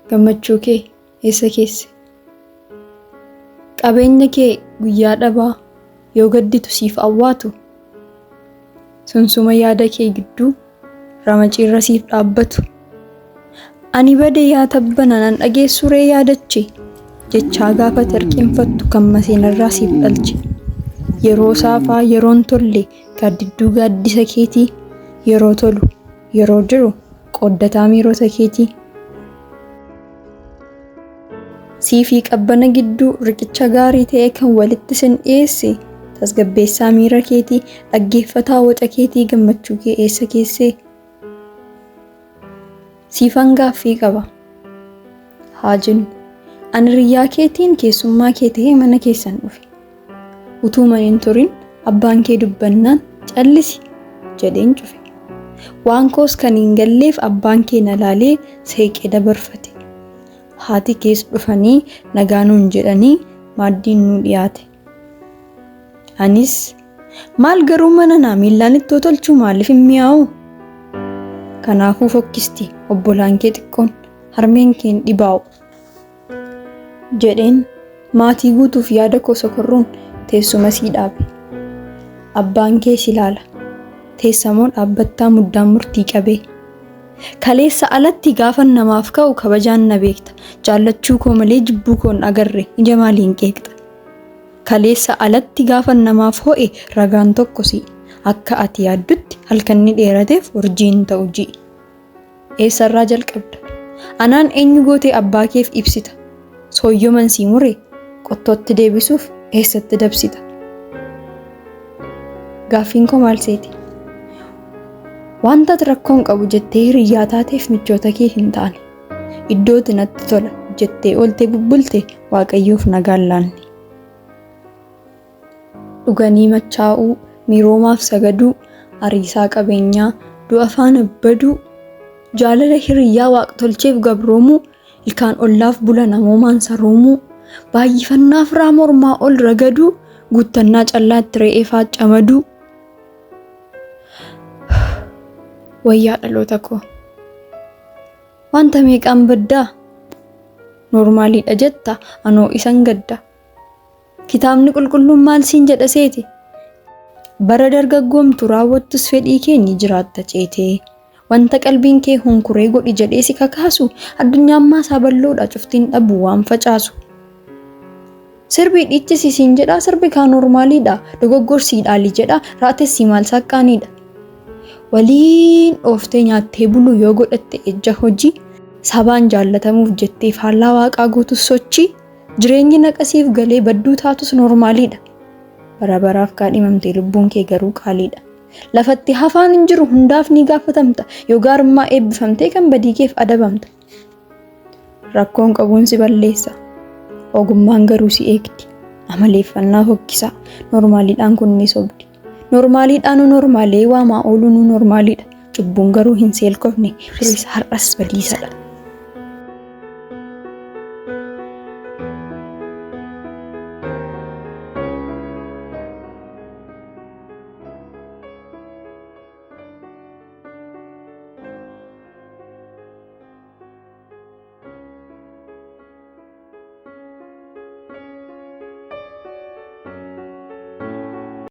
gammachuu kee eessa keesse? Qabeenya kee guyyaa dhabaa yoo gadditu siif awwaatu sunsuma yaada kee gidduu ramaciirra siif dhaabbatu. Ani bade yaa tabbana nan dhageessuree yaadache jechaa gaafa tarqiinfattu kan maseenarraa siif dhalche. Yeroo saafaa yeroon tolle gaaddidduu gaaddisa keetii yeroo tolu yeroo jiru qooddataa miirota keetii. Siifii qabbana gidduu riqicha gaarii ta'e kan walitti sin dhiyeesse tasgabbeessaa miira keetii dhaggeeffataa waca keetii gammachuu kee eessa keessee? Siifan gaaffii qaba haa jennu ani riyyaa keetiin keessummaa kee ta'ee mana keessan dhufe. Utuu maniin turin abbaan kee dubbannaan callisi jedheen cufe. Waan koos kan hin galleef abbaan kee na laalee seeqee dabarfate. Haati kees dhufanii nagaanuun jedhanii maaddiin nu dhiyaate. Anis maal garuu mana naa miillaan ittoo tolchuu maaliif hin mi'aawu? Kanaafuu fokkisti obbolaan kee xiqqoon harmeen kee hin dhibaa'u jedheen maatii guutuuf yaada koo sokorruun teessuma sii dhaabe. Abbaan kee si ilaala teessamoo dhaabbattaa muddaan murtii qabee. Kaleessa alatti gaafa namaaf ka'u kabajaan na beekta jaallachuu koo malee jibbuu koo hin agarre ija maaliin qeeqxa. Kaleessa alatti gaafa namaaf ho'e ragaan tokko si akka ati yaaddutti halkanni dheerateef urjiin ta'u ji'i. Eessarraa jalqabda? Anaan eenyu gootee abbaa keef ibsita? Sooyyoman sii mure qottootti deebisuuf eessatti dabsita? Gaaffiin koo maal seeti? Wanta rakkoon qabu jettee hiriyyaa taateef michoota kee hin taane. Iddootti natti tola jettee oltee bubbulte waaqayyoof nagaan laanne. Dhuganii machaa'uu, miroomaaf sagaduu, ariisaa qabeenyaa, du'a faana baduu, jaalala hiriyyaa waaqtolcheef gabroomuu, ilkaan ollaaf bula namoomaan saroomuu, baay'ifannaaf raamormaa ol ragaduu, guuttannaa callaatti re'ee faaccamaduu. Wayyaa dhaloota koo wanta meeqaan baddaa? Normaaliidha jetta anoo isan gadda. Kitaabni qulqulluun maal siin jedha seeti? Bara dargaggoomtu raawwattus fedhii kee ni jiraatta ceetee. Wanta qalbiin kee hunkuree godhi jedhee si kakaasu addunyaan maasaa balloodha cuftiin dhabuu waan facaasu. Sirbii dhiichisi siin jedhaa sirbi kaa normaaliidha dogoggorsii dhaalii jedhaa raatessi maal saqqaaniidha. Waliin dhooftee nyaattee buluu yoo godhatte ejja hojii sabaan jaallatamuuf jettee faallaa waaqaa guutus sochii jireenyi naqasiif galee badduu taatus normaaliidha. Bara baraaf kaadhimamtee lubbuun kee garuu qaaliidha. Lafatti hafaan hin jiru hundaaf ni gaafatamta yoo gaarummaa eebbifamtee kan badii keef adabamta. Rakkoon qabuun si balleessa ogummaan garuu si eegdi. Amaleeffannaa hokkisaa normaaliidhaan kun ni sobdi. Normaaliidhaan normaalee waamaa ooluu nu normaaliidha. Cubbuun garuu hin seelkofne duris har'as badiisadha.